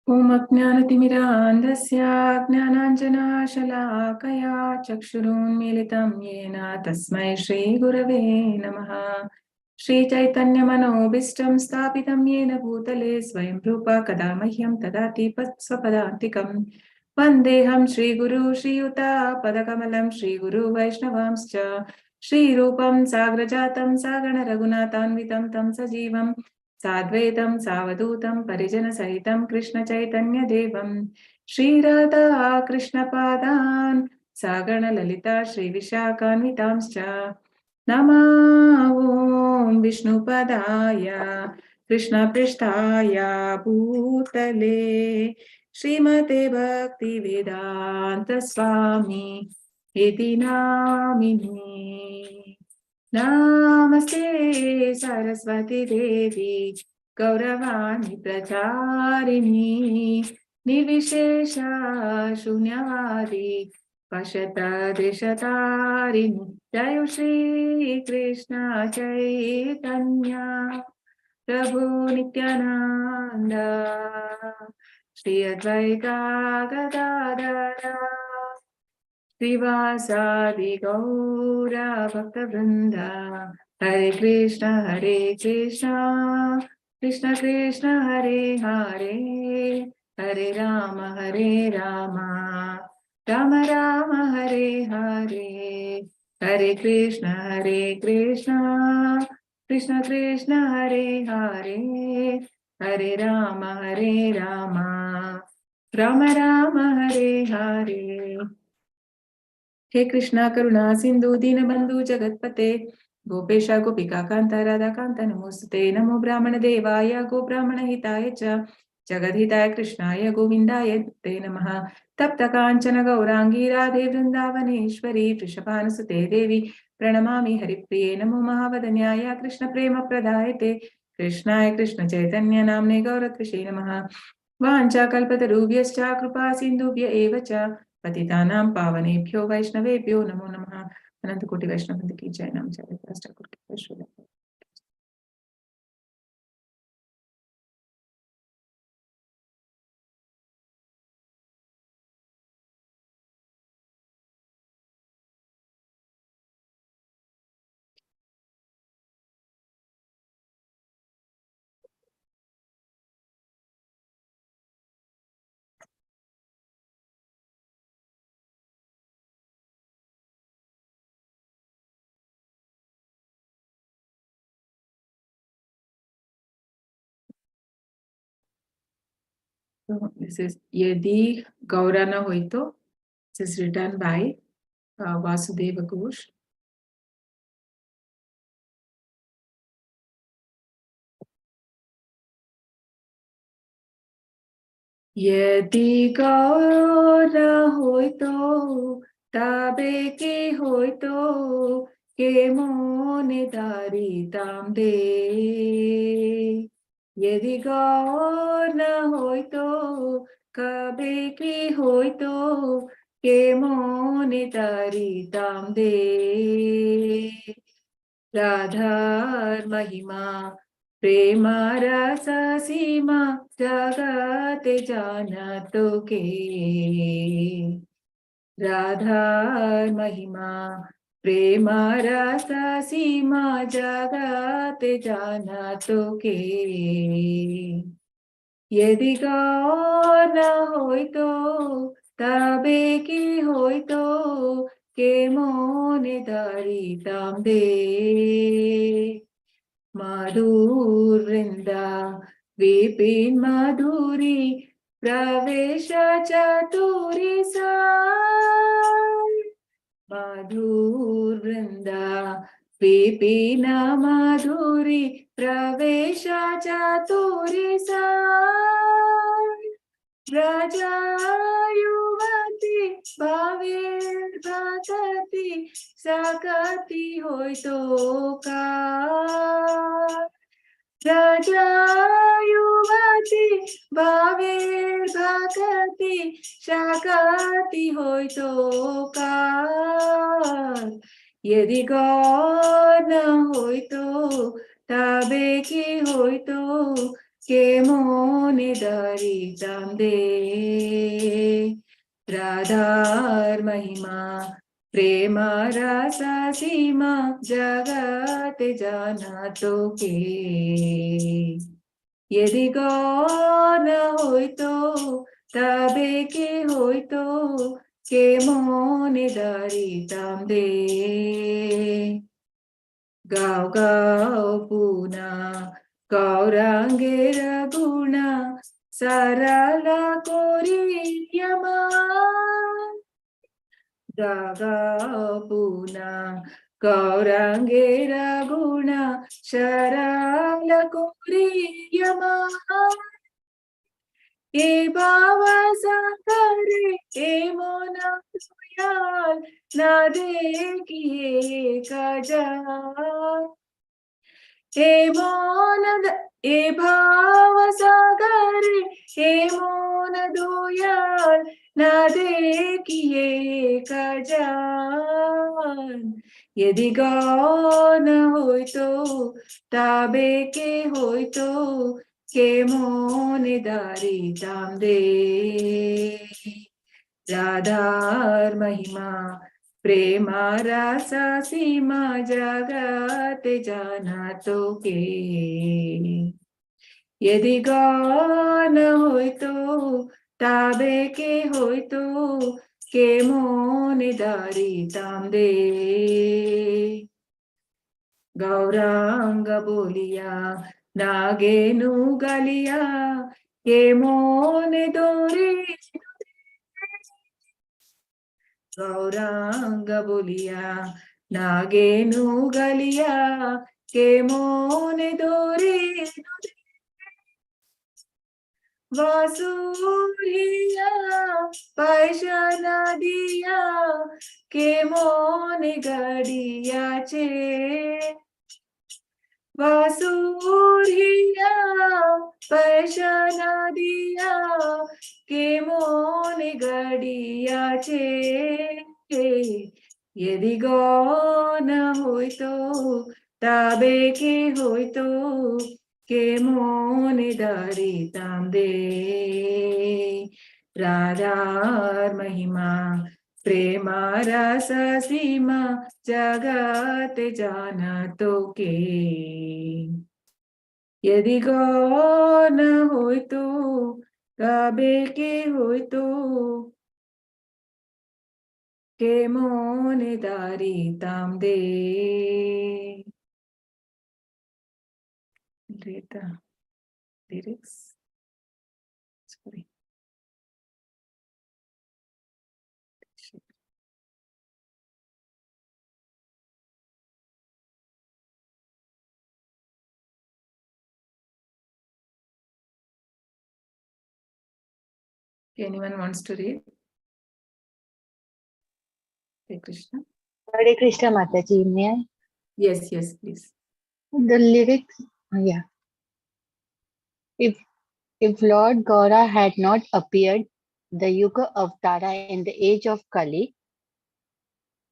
ॐ अज्ञानतिमिरान्धस्य ज्ञानाञ्जनशलाकया चक्षुरुन्मीलितं येन तस्मै श्रीगुरवे नमः। श्रीचैतन्यमनोभीष्टं स्थापितं येन भूतले स्वयं रूपा कदा मह्यं ददाति स्वपदान्तिकम्। वन्देऽहं श्रीगुरु श्रीयुतापदकमलं श्रीगुरु वैष्णवांश्च श्रीरूपं साग्रजातं सागणरघुनाथान्वितं तं सजीवं साद्वैतं सावधूतं परिजनसहितं कृष्णचैतन्यदेवं श्रीराधा कृष्णपादान् सागणललिता श्रीविशाखान्वितांश्च नमो ॐ विष्णुपदाय कृष्णपृष्ठाय भूतले श्रीमते भक्तिवेदान्त स्वामी इति नामिने। नमस्ते सरस्वती देवी गौरवाणी प्रचारिणी निर्विशेष शून्यवादी पशतदृशतारिणी। जय श्री कृष्ण चैतन्य प्रभु नित्यानंद श्री अद्वैता गदाधर श्रीवासादि गौर भक्तवृंद। हरे कृष्ण कृष्ण कृष्ण हरे हरे हरे राम राम राम हरे हरे। हरे कृष्ण कृष्ण कृष्ण हरे हरे हरे राम राम राम हरे हरे। हे कृष्णा करुणा सिंधु दीनबंधु जगतपते गोपेश गोपिका कांता राधा कांता नमोस्तुते। नमो ब्राह्मण देवाय गो ब्राह्मण हिताय च जगद्हिताय कृष्णाय गोविंदाय ते नमः। तप्त कांचन गौरांगी राधे वृंदावनेश्वरी वृषभानुसुते देवी प्रणमामि हरिप्रिये। नमो महावदन्याय कृष्ण प्रेम प्रदायते कृष्णाय कृष्ण चैतन्य नाम्ने गौरत्विषे नमः। वाञ्छाकल्पतरुभ्यश्च कृपा सिन्धुभ्य एव च पतितानां पावनेभ्यो वैष्णवेभ्यो नमो नमः। अनंत कोटि वैष्णव वृंद की जय। नाम जय ठाकुर की जय। So this is यदि गौरा न होई तो. This is written by Vasudeva Ghosh. यदि गौरा होई तो तबे के होई तो के मोने दारी ताम दे। यदि गौर न होई तो कबे की होई तो के मोने तारी ताम दे। राधार महिमा प्रेम रस सीमा जगते जानतो के। राधार महिमा प्रेम रस सीमा जगते जानतो के। यदि गौर न होई तो तबे की होई तो के मोने दारी ताम दे। मधुर वृंदा विपिन मधुरी प्रवेश चतुरी साई। मधुर वृंदा विपिन मधुरी प्रवेश चतुरी साई। राजा युवती भाविर्भगति सकति होई तो का। राजा युवती भाविर्भगति सकति होई तो का। यदि गौर न होई तो तबे की होई तो केमोनि दरितां दे राधार महिमा प्रेम रस सीमा जगत जाना तो के यदि गौन होय तो तबे के होय तो के मोनि दरितां दे गाव गाव पुना गौरांगेर गुण सरल कोरियमा गाव पुना गौरांगेर गुण सरल कोरियमा ए बाबा सागरे ए मोना तुयाल ना देखिए कजा ए मोन ए भाव सागरे ए मोन दुयाल ना देखिए कजान यदि गौन होय तो ताबे के होय तो के मोनि दरितां दे राधार महिमा प्रेम रस सीमा जगत जाना तो के यदि गौन होय तो ताबे के होय तो के मोनि दरितां दे गौरांग बोलिया नागेनु गलिया के मोनि दोरे गौरांग बोलिया नागेनु गलिया के मोनि दोरे वासुरिया पैशन दिया के मोनि गडिया चे वासुरिया पैशन दिया के मोनि गडिया चे यदि गौन होय तो ताबे के होय तो के मोनि दरितां दे राधार महिमा प्रेम रस सीमा जगत जाना तो के यदि गौन होय तो ताबे के होय तो के मोनि दरितां दे read the lyrics. Sorry. Anyone wants to read? Hare Krishna. Hare Krishna Mataji, may I? Yes, yes, please. The lyrics, yeah. If Lord Gaura had not appeared, the Yuga Avtara in the age of Kali,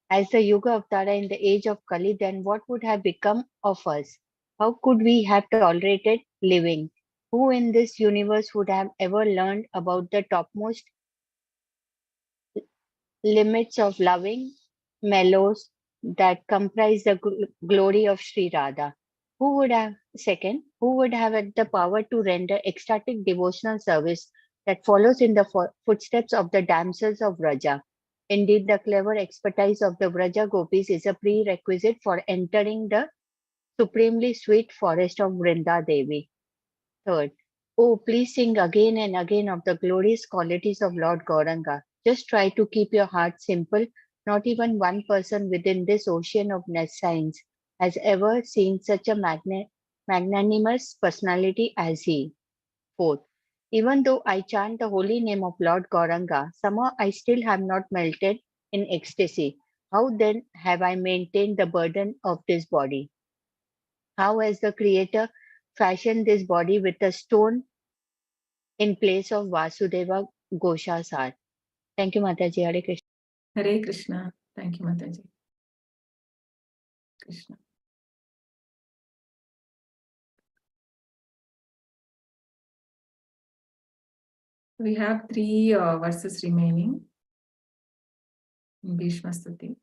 as the Yuga Avtara in the age of Kali, then what would have become of us? How could we have tolerated living? Who in this universe would have ever learned about the topmost limits of loving mellows that comprise the glory of Sri Radha? Who would have had the power to render ecstatic devotional service that follows in the footsteps of the damsels of Vraja? Indeed, the clever expertise of the Vraja gopis is a prerequisite for entering the supremely sweet forest of Vrinda Devi. Third, oh, please sing again and again of the glorious qualities of Lord Gauranga. Just try to keep your heart simple. Not even one person within this ocean of nescience has ever seen such a magnanimous personality as he. Fourth, even though I chant the holy name of Lord Gauranga, somehow I still have not melted in ecstasy. How then have I maintained the burden of this body? How has the Creator fashioned this body with a stone in place of Vasudeva Gosha's heart? Thank you, Mataji. Hare Krishna. Hare Krishna. Thank you, Mataji. Krishna. We have 3 verses remaining in Bhishma Stuti.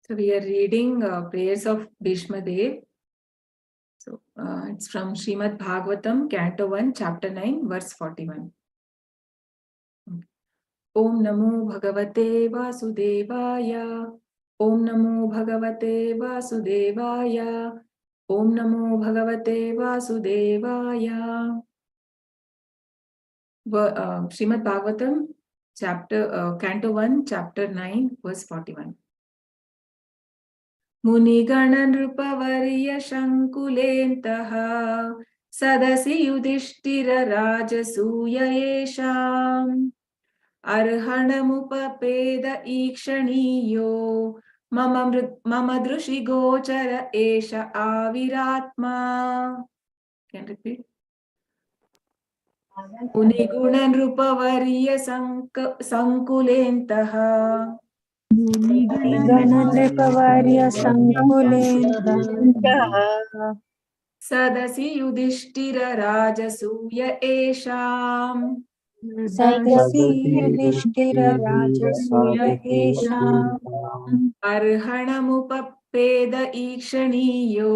So we are reading prayers of Bhishma Dev. So it's from Srimad Bhagavatam, Canto 1, Chapter 9, verse 41. Om Namo Bhagavate Vasudevaya. Om Namo Bhagavate Vasudevaya. Om Namo Bhagavate Vasudevaya. Srimad Bhagavatam, Canto 1, Chapter 9, verse 41. मुनिगणनृपवर्य शङ्कुलेन्तः सदसि युधिष्ठिरराजसूय येषाम् अर्हणमुपपेद ईक्षणीयो मम दृशिगोचर एष आविरात्मा. Can repeat? मुनिगुणनृपवर्य सङ्कुलेन्तः गणनृपवर्य सङ्कुलेन्द्रः सदसि युधिष्ठिरराजसूय येषाम् सदसि युधिष्ठिरराजसूय येषाम् अर्हणमुपपेद ईक्षणीयो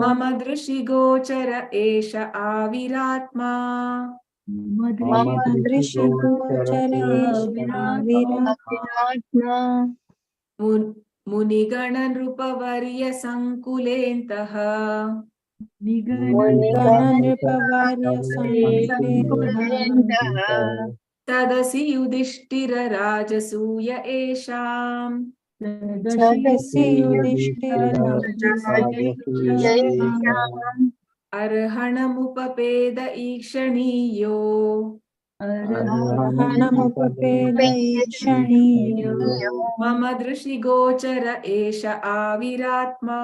मम दृशिगोचर एष आविरात्मा. मुनिगणनृपवर्य सङ्कुलेन्तः तदसि युधिष्ठिरराजसूय येषाम् अर्हणमुपपेद ईक्षणीयो मम दृशिगोचर एष आविरात्मा.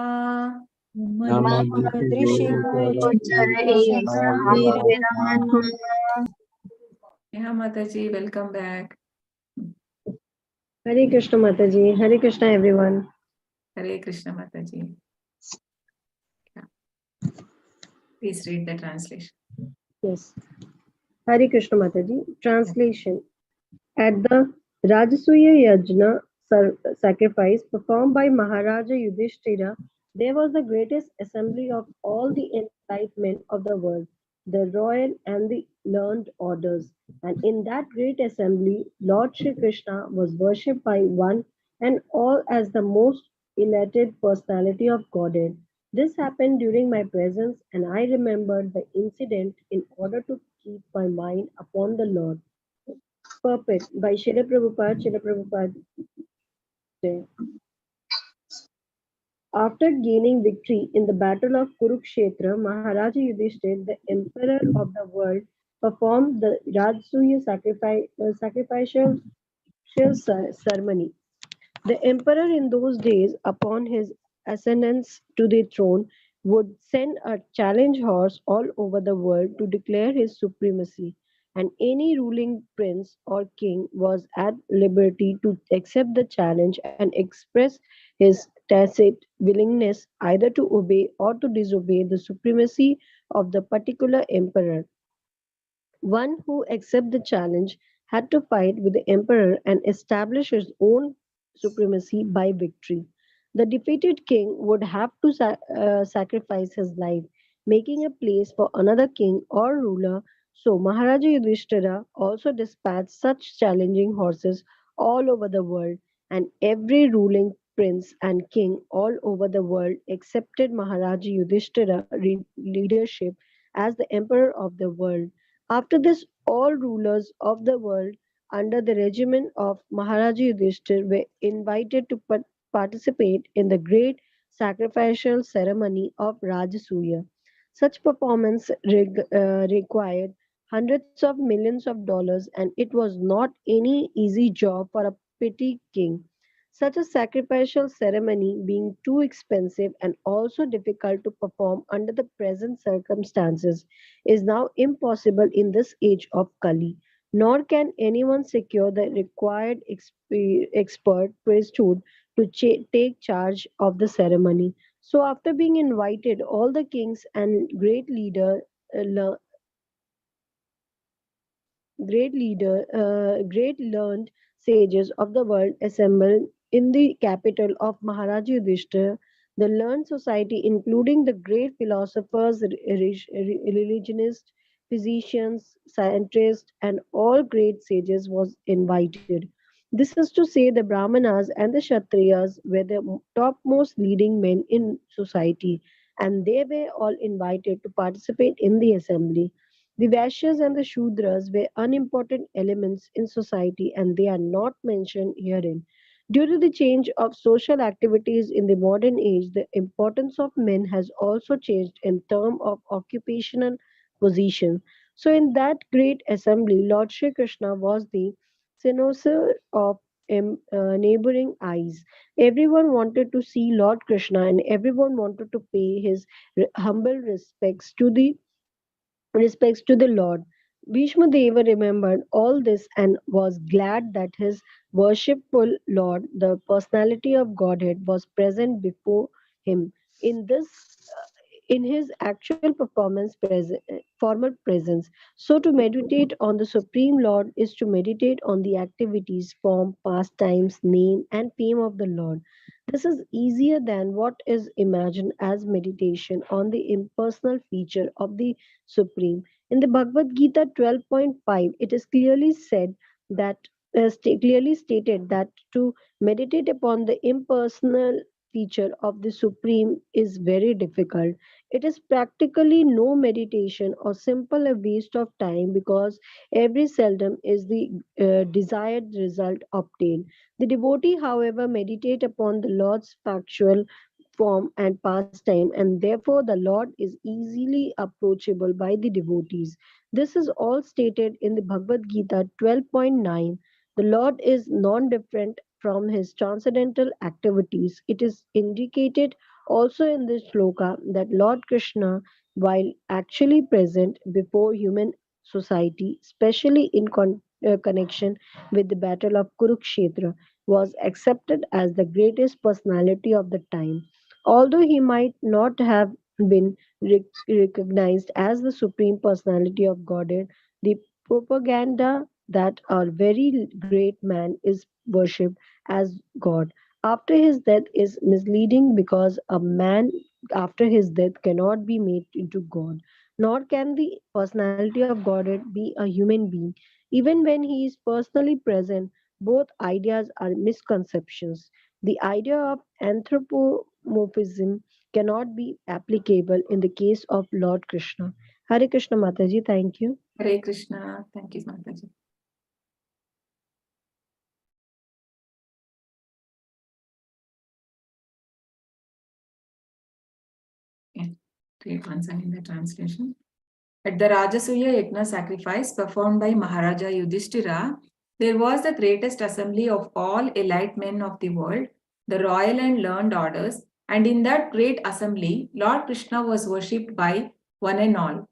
Neha Mataji, welcome back. Hare Krishna Mataji, Hare Krishna everyone. Hare Krishna Mataji. Yeah. Please read the translation. Yes. Hare Krishna Mataji. Translation. At the Rajasuya Yajna sacrifice performed by Maharaja Yudhishthira, there was the greatest assembly of all the enlightenment of the world, the royal and the learned orders. And in that great assembly, Lord Shri Krishna was worshipped by one and all as the most elated personality of Godhead. This happened during my presence, and I remembered the incident in order to keep my mind upon the Lord. Purport by Srila Prabhupada. After gaining victory in the battle of Kurukshetra, Maharaja Yudhishthira, the emperor of the world, performed the Rajasuya sacrificial ceremony. The emperor in those days, upon his ascendance to the throne, would send a challenge horse all over the world to declare his supremacy, and any ruling prince or king was at liberty to accept the challenge and express his tacit willingness either to obey or to disobey the supremacy of the particular emperor. One who accepted the challenge had to fight with the emperor and establish his own supremacy by victory. The defeated king would have to sacrifice his life, making a place for another king or ruler. So Maharaja Yudhishthira also dispatched such challenging horses all over the world, and every ruling prince and king all over the world accepted Maharaja Yudhishthira leadership as the emperor of the world. After this, all rulers of the world under the regimen of Maharaja Yudhishthir were invited to participate in the great sacrificial ceremony of Rajasuya. Such performance required hundreds of millions of dollars, and it was not any easy job for a petty king. Such a sacrificial ceremony being too expensive and also difficult to perform under the present circumstances is now impossible in this age of Kali, nor can anyone secure the required expert priesthood to take charge of the ceremony. So, after being invited, all the kings and uh, great learned sages of the world assembled in the capital of Maharaja Yudhishthira. The learned society, including the great philosophers, religionists, physicians, scientists, and all great sages, was invited. This is to say, the Brahmanas and the Kshatriyas were the topmost leading men in society, and they were all invited to participate in the assembly. The Vaishyas and the Shudras were unimportant elements in society and they are not mentioned herein. Due to the change of social activities in the modern age, the importance of men has also changed in terms of occupational position. So, in that great assembly, Lord Sri Krishna was the cynosure of neighboring eyes. Everyone wanted to see Lord Krishna and everyone wanted to pay his humble respects to the Lord. Bhishma Deva remembered all this and was glad that his worshipful Lord, the personality of Godhead, was present before him. In in his actual formal presence. So, to meditate on the Supreme Lord is to meditate on the activities, form, pastimes, name, and fame of the Lord. This is easier than what is imagined as meditation on the impersonal feature of the Supreme. In the Bhagavad Gita 12.5, it is clearly said that clearly stated that to meditate upon the impersonal feature of the Supreme is very difficult. It is practically no meditation or simple a waste of time because every seldom is the desired result obtained. The devotee, however, meditate upon the Lord's factual form and pastime, and therefore the Lord is easily approachable by the devotees. This is all stated in the Bhagavad Gita 12.9. The Lord is non different from his transcendental activities. It is indicated also in this shloka that Lord Krishna, while actually present before human society, especially in connection with the battle of Kurukshetra, was accepted as the greatest personality of the time. Although he might not have been recognized as the supreme personality of Godhead, the propaganda that our very great man is worshipped as God after his death is misleading because a man after his death cannot be made into God, nor can the personality of Godhead be a human being. Even when he is personally present, both ideas are misconceptions. The idea of anthropomorphism cannot be applicable in the case of Lord Krishna. Hare Krishna Mataji, thank you. Hare Krishna. Thank you, Mataji. Okay. Read once again the translation. At the Rajasuya Yajna sacrifice performed by Maharaja Yudhishthira, there was the greatest assembly of all elite men of the world, the royal and learned orders, and in that great assembly, Lord Krishna was worshipped by one and all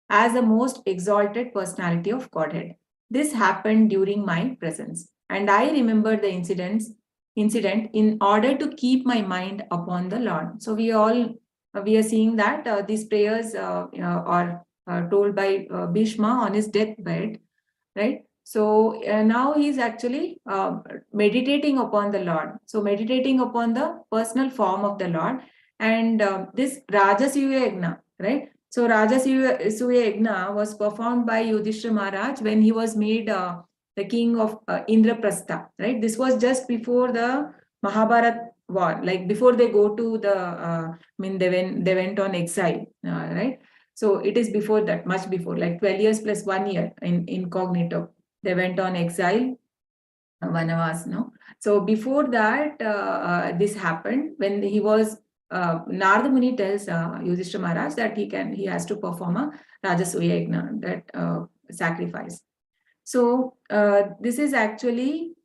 as the most exalted personality of Godhead. This happened during my presence, and I remember the incident in order to keep my mind upon the Lord. So we are seeing that these prayers are told by Bhishma on his deathbed, right? So now he's actually meditating upon the Lord. So meditating upon the personal form of the Lord, and this Rajasuya Yajna, right? So Rajasuya Yajna was performed by Yudhishthira Maharaj when he was made the king of Indraprastha, right? This was just before the Mahabharat war, like before they go to the, I mean, they went on exile, right? So it is before that, much before, like 12 years plus 1 year in incognito. They went on exile, Vanavas, no? So before that, this happened when he was, Narada Muni tells Yudhishthira Maharaj that he has to perform a Rajasuya Yajna, that sacrifice. So this is actually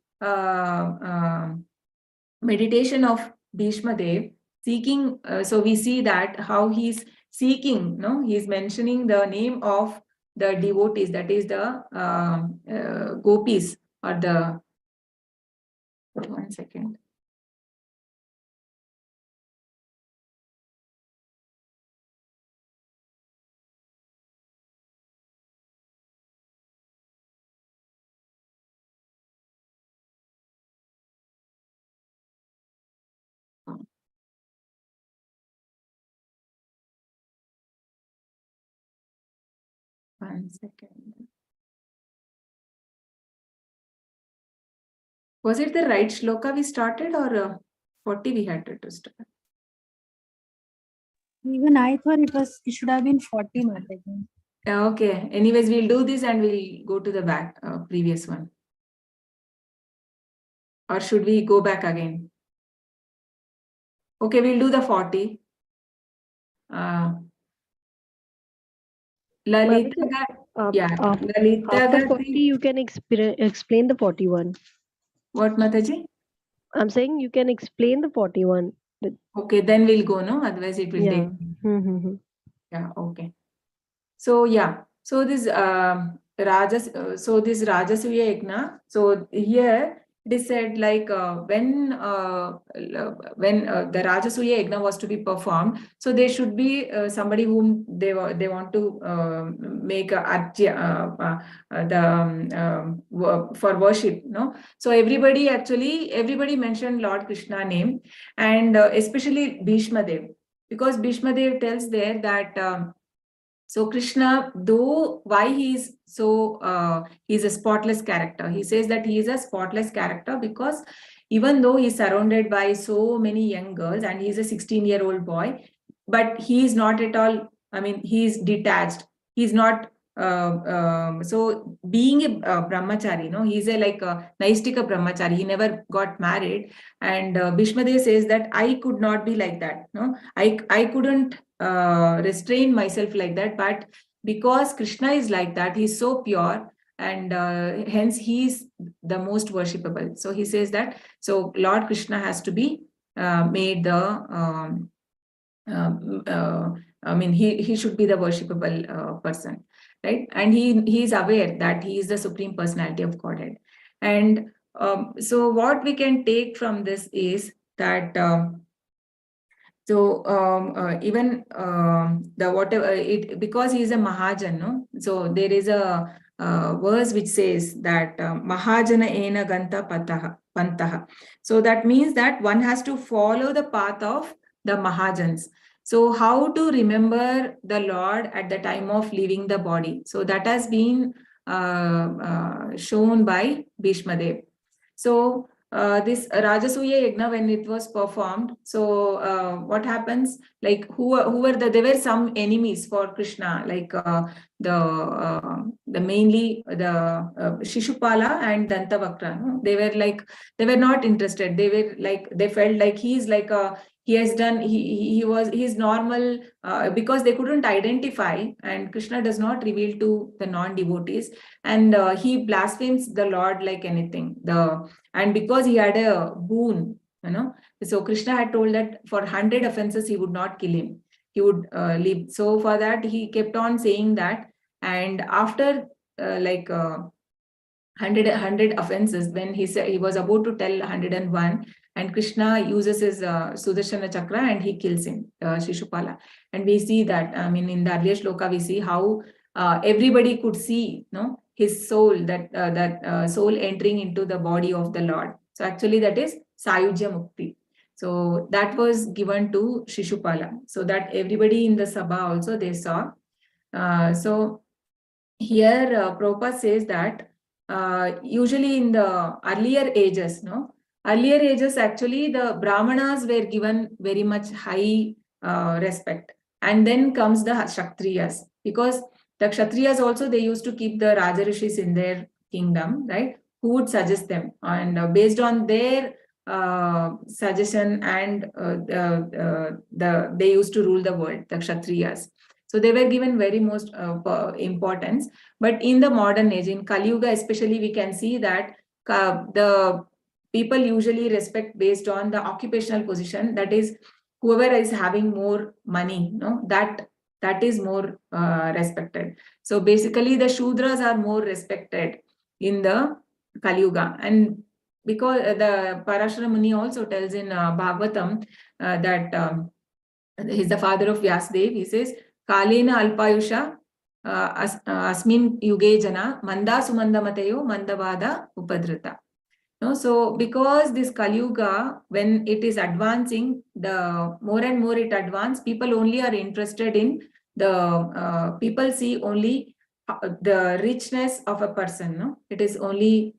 meditation of Bhishma Dev, seeking, so we see that how he's seeking, no, he's mentioning the name of the devotees, that is the gopis, or the, 1 second. One second. Was it the right shloka we started, or 40 we had to start? Even I thought it should have been 40, Mataji. Okay. Anyways, we'll do this and we'll go to the back, previous one. Or should we go back again? Okay, we'll do the 40. Lalita, yeah, Lalita After Gati. 40, you can explain the 41. What, Mataji? I'm saying you can explain the 41. Okay, then we'll go, no? Otherwise it will take. Yeah, okay. So yeah, so this this Rajasuya Yajna. So here it is said, like when the Rajasuya Yajna was to be performed, so there should be somebody whom they want to make a artya, for worship, no? So everybody mentioned Lord Krishna name, and especially Bhishma Dev, because Bhishma Dev tells there that. So Krishna, though why he is so, he's a spotless character. He says that he is a spotless character because even though he's surrounded by so many young girls and he's a 16-year-old boy, but he is not at all, I mean, he's detached. He's not, so being a brahmachari, no, he's a like a Naistika brahmachari. He never got married. And Bhishma Dev says that I could not be like that. No, I couldn't restrain myself like that, but because Krishna is like that, he's so pure, and hence he's the most worshipable. So he says that, so Lord Krishna has to be made the I mean, he should be the worshipable person, right? And he is aware that he is the supreme personality of Godhead. And so what we can take from this is that even the whatever it, because he is a Mahajan, no? So there is a verse which says that Mahajana ena ganta pantaha. So that means that one has to follow the path of the Mahajans. So how to remember the Lord at the time of leaving the body? So that has been shown by Bhishma Dev. So this Rajasuya Yajna, when it was performed, so what happens? Like there were some enemies for Krishna, like the mainly the Shishupala and Dantavakra. No? They were not interested. They felt like he's like he has done, he's normal, because they couldn't identify, and Krishna does not reveal to the non-devotees, and he blasphemes the Lord like anything. And because he had a boon, so Krishna had told that for 100 offenses he would not kill him, he would leave. So for that he kept on saying that, and after 100 offenses, when he said he was about to tell 101, and Krishna uses his Sudarshana Chakra and he kills him, Shishupala. And we see that, I mean, in the earlier shloka, we see how everybody could see, his soul, that soul entering into the body of the Lord. So actually that is Sayujya Mukti. So that was given to Shishupala, so that everybody in the Sabha also they saw. So here Prabhupada says that usually in the earlier ages, actually the Brahmanas were given very much high respect. And then comes the Kshatriyas, because the Kshatriyas also, they used to keep the Rajarishis in their kingdom, right? Who would suggest them, and based on their suggestion, and they used to rule the world, the Kshatriyas. So they were given very most importance. But in the modern age, in Kali Yuga especially, we can see that the people usually respect based on the occupational position. That is, whoever is having more money, that is more respected. So basically, the Shudras are more respected in the Kali Yuga. And because the Parashara Muni also tells in Bhagavatam that he's the father of Vyasadev. He says, Kalena Alpayusha Asmin Yuge Jana Manda Sumanda Matayo Mandavada Upadrita. No, so because this Kali Yuga, when it is advancing, the more and more it advances, people only are interested in the people see only the richness of a person. No, it is only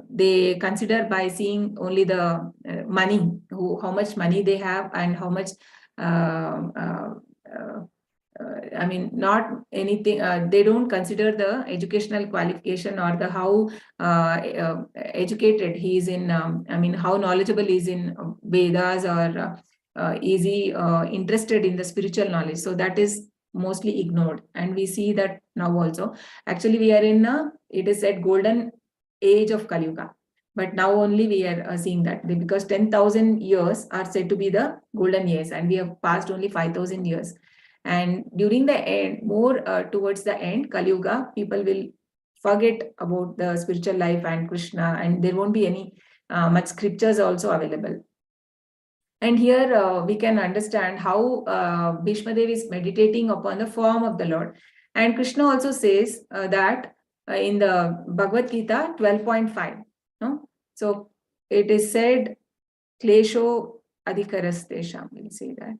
they consider by seeing only the money, how much money they have and how much. I mean, not anything. They don't consider the educational qualification or the how educated he is in. I mean, how knowledgeable he is in Vedas, or is he interested in the spiritual knowledge. So that is mostly ignored, and we see that now also. Actually, we are in it is said golden age of Kali Yuga, but now only we are seeing that, because 10,000 years are said to be the golden years, and we have passed only 5,000 years. And during the end, more towards the end, Kali Yuga, people will forget about the spiritual life and Krishna, and there won't be any much scriptures also available. And here we can understand how Bhishma Dev is meditating upon the form of the Lord. And Krishna also says that in the Bhagavad Gita 12.5. No? So it is said, Klesho Adhikarastesham, we'll say that.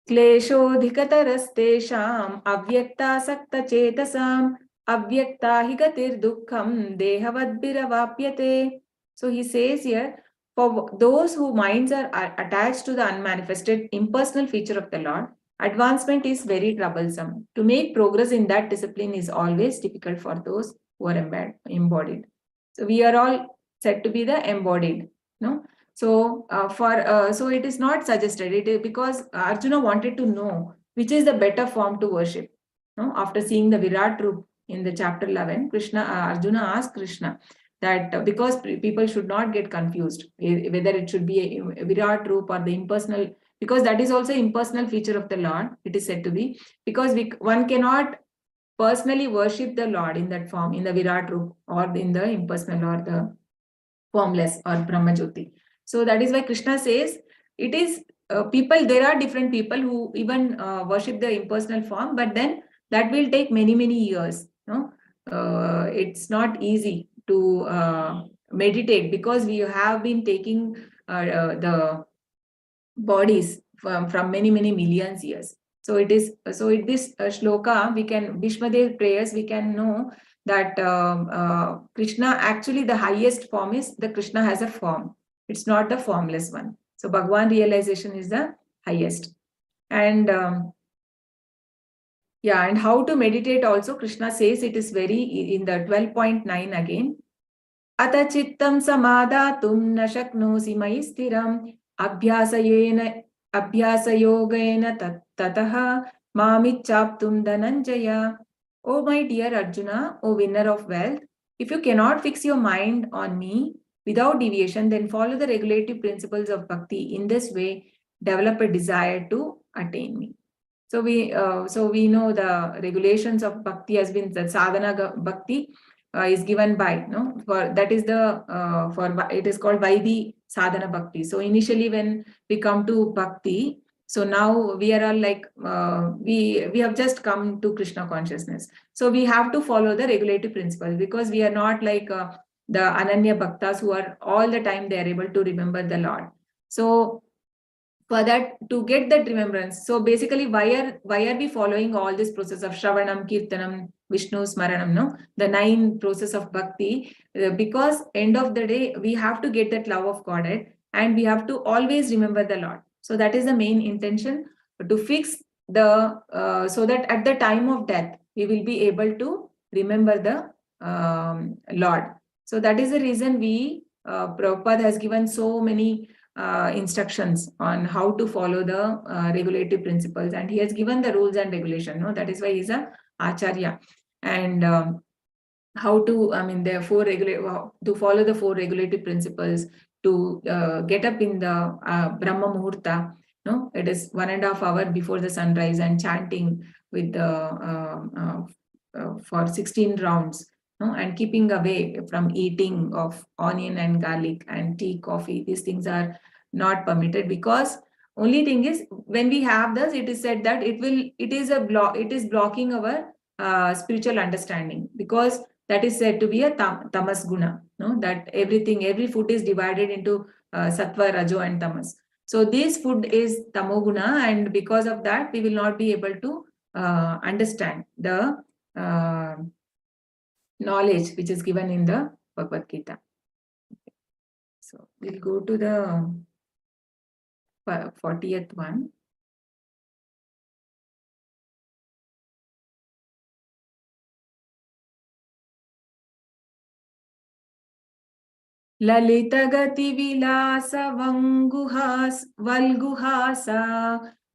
Kleshodhikatarastesham avyaktasakta chetasam avyakta higatir dukkham dehavadbiravapyate. So he says here, for those whose minds are attached to the unmanifested impersonal feature of the Lord, advancement is very troublesome. To make progress in that discipline is always difficult for those who are embodied. So we are all said to be the embodied, no? So so it is not suggested. It is because Arjuna wanted to know which is the better form to worship. No? After seeing the Virat Roop in the chapter 11, Arjuna asked Krishna that because people should not get confused whether it should be a Virat Roop or the impersonal, because that is also impersonal feature of the Lord. It is said to be, because one cannot personally worship the Lord in that form, in the Virat Roop or in the impersonal or the formless or Brahmajyoti. So that is why Krishna says it is people, there are different people who even worship the impersonal form, but then that will take many, many years. No? It's not easy to meditate, because we have been taking the bodies from many, many millions years. So it is, so in this shloka, we can, Bhishma Dev prayers, we can know that Krishna, actually the highest form is the Krishna has a form. It's not the formless one. So Bhagwan realization is the highest. And yeah, and how to meditate also, Krishna says it is very, in the 12.9 again. Ata chittam samadhatum na shaknosi mai stiram abhyasayogena tataha mamichaptum dhananjaya. O my dear Arjuna, O winner of wealth, if you cannot fix your mind on me without deviation, then follow the regulative principles of Bhakti. In this way, develop a desire to attain me. So we know the regulations of Bhakti has been the sadhana Bhakti is given by, no, for that is the for it is called Vaidhi sadhana Bhakti. So initially when we come to Bhakti, so now we are all like we have just come to Krishna consciousness. So we have to follow the regulative principles, because we are not like the Ananya Bhaktas who are all the time they are able to remember the Lord. So for that, to get that remembrance, so basically why are we following all this process of Shravanam, Kirtanam, Vishnu Smaranam, no? The 9 process of Bhakti, because end of the day, we have to get that love of Godhead, and we have to always remember the Lord. So that is the main intention, to fix the, so that at the time of death, we will be able to remember the Lord. So that is the reason we, Prabhupada has given so many instructions on how to follow the regulative principles, and he has given the rules and regulation. No, that is why he's a acharya. And how to, I mean, there are to follow the 4 regulative principles, to get up in the Brahma Muhurta. No, it is 1.5 hours before the sunrise, and chanting with the for 16 rounds. No, and keeping away from eating of onion and garlic and tea, coffee. These things are not permitted, because only thing is, when we have this, it is said that it is blocking our spiritual understanding, because that is said to be a tamas guna, no? That every food is divided into sattva, rajo and tamas. So this food is tamoguna, and because of that, we will not be able to understand the knowledge which is given in the Bhagavad Gita. So we'll go to the 40th one. ललितगति विलास वल्गुहासा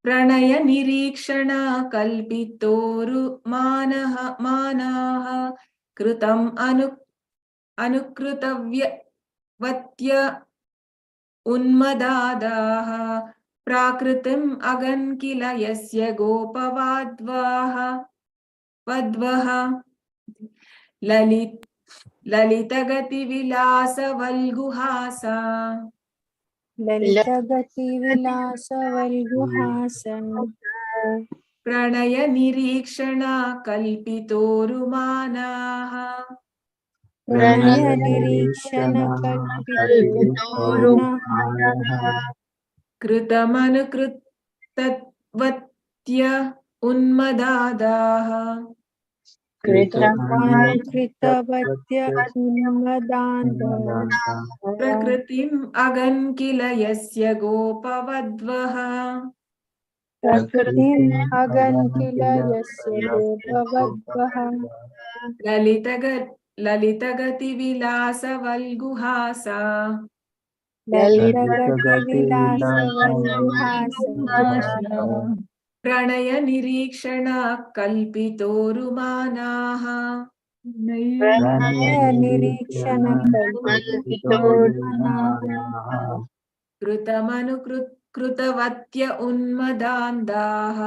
प्रणय निरीक्षण कल्पितोरु मानाः कृतम् अनुकृतव्यवत्य उन्मदादाः प्राकृतिम् अगन् किल यस्य गोपवाद्वाः वद्वः ललितगति विलास वल्गुहासा ललितगति विलास वल्गुहासा प्रणय निरीक्षण कल्पितोरुमानाः प्रणय निरीक्षण कल्पितोरुमानाः कृतमनुकृतवत्य उन्मदादाः कृतवत्य उन्मदान्ताः प्रकृतिम् अगन् किल यस्य गोपवद्वः प्रकृतिम् अगन् किल यस्य गोपवद्वः ललितगति विलास वल्गुहासा ललितगति विलास वल्गुहासा प्रणय निरीक्षण कल्पितोरुमानाः प्रणय निरीक्षण कल्पितोरुमानाः कृतवत्य उन्मदान्ताः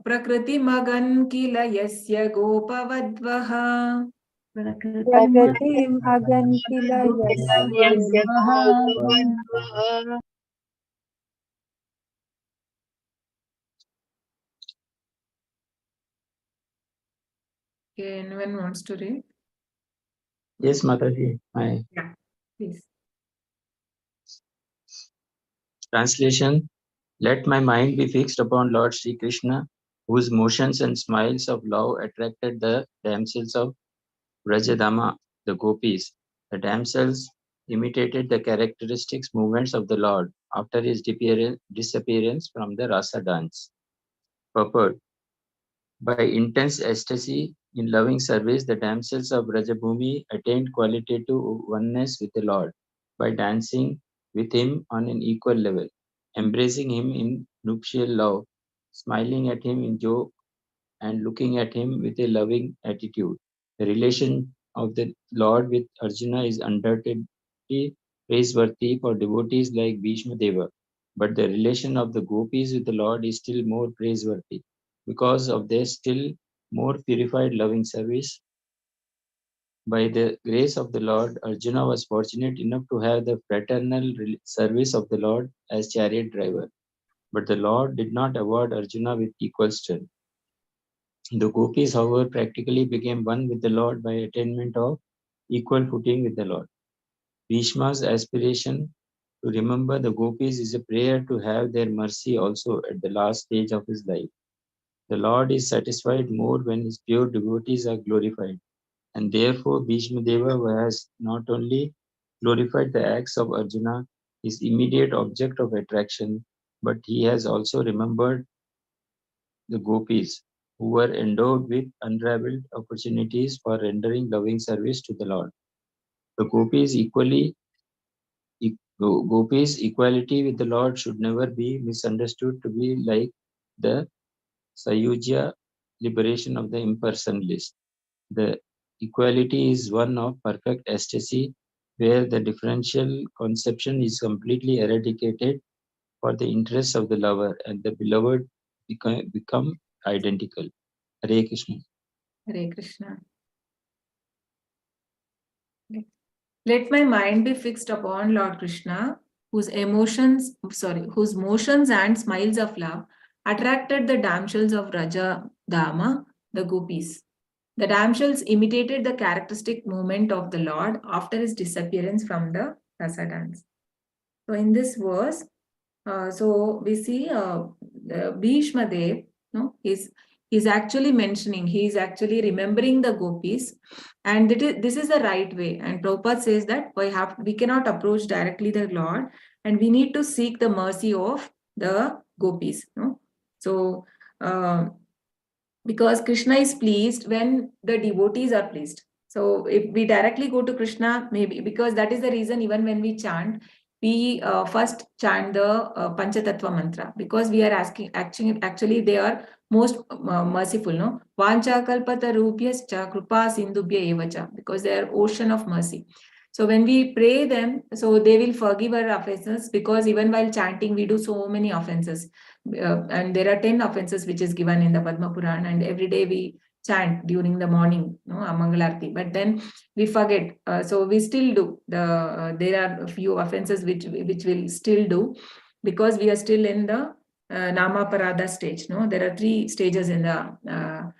प्रकृतिमगन् किल यस्य गोपवद्वः प्रकृतिम् अगन् किल यस्य Okay, anyone wants to read? Yes, Mataji. Hi. Yeah, please. Translation. Let my mind be fixed upon Lord Sri Krishna, whose motions and smiles of love attracted the damsels of Vrajadama, the gopis. The damsels imitated the characteristic movements of the Lord after his disappearance from the rasa dance. Purport. By intense ecstasy in loving service, the damsels of Rajabhumi attained qualitative oneness with the Lord by dancing with him on an equal level, embracing him in nuptial love, smiling at him in joke, and looking at him with a loving attitude. The relation of the Lord with Arjuna is undoubtedly praiseworthy for devotees like Bhishma Deva, but the relation of the gopis with the Lord is still more praiseworthy because of their still more purified loving service. By the grace of the Lord, Arjuna was fortunate enough to have the fraternal service of the Lord as chariot driver, but the Lord did not award Arjuna with equal strength. The gopis, however, practically became one with the Lord by attainment of equal footing with the Lord. Bhishma's aspiration to remember the gopis is a prayer to have their mercy also at the last stage of his life. The Lord is satisfied more when his pure devotees are glorified, and therefore Bhishma Deva has not only glorified the acts of Arjuna, his immediate object of attraction, but he has also remembered the gopis, who were endowed with unrivaled opportunities for rendering loving service to the Lord. The gopis Gopis' equality with the Lord should never be misunderstood to be like the Sayujya liberation of the impersonalist. The equality is one of perfect ecstasy, where the differential conception is completely eradicated for the interests of the lover, and the beloved become identical. Hare Krishna. Hare Krishna. Let my mind be fixed upon Lord Krishna, whose motions and smiles of love attracted the damsels of Raja Dama, the gopis. The damsels imitated the characteristic movement of the Lord after his disappearance from the rasa dance. So in this verse, we see Bhishma Dev, no, he's actually mentioning, he's actually remembering the gopis, and this is the right way. And Prabhupada says that we cannot approach directly the Lord, and we need to seek the mercy of the gopis. No? So because Krishna is pleased when the devotees are pleased. So if we directly go to Krishna, maybe because that is the reason even when we chant, we first chant the Panchatattva mantra, because we are asking, actually they are most merciful, no? Vancha kalpata rupyascha krupa sindubhya evacha, because they are ocean of mercy. So when we pray them, so they will forgive our offenses, because even while chanting, we do so many offenses. And there are 10 offenses which is given in the Padma Purana, and every day we chant during the morning, no, Mangalarti, but then we forget. So we still do. There are a few offenses which we'll still do, because we are still in the Nama Parada stage. No, there are 3 stages in the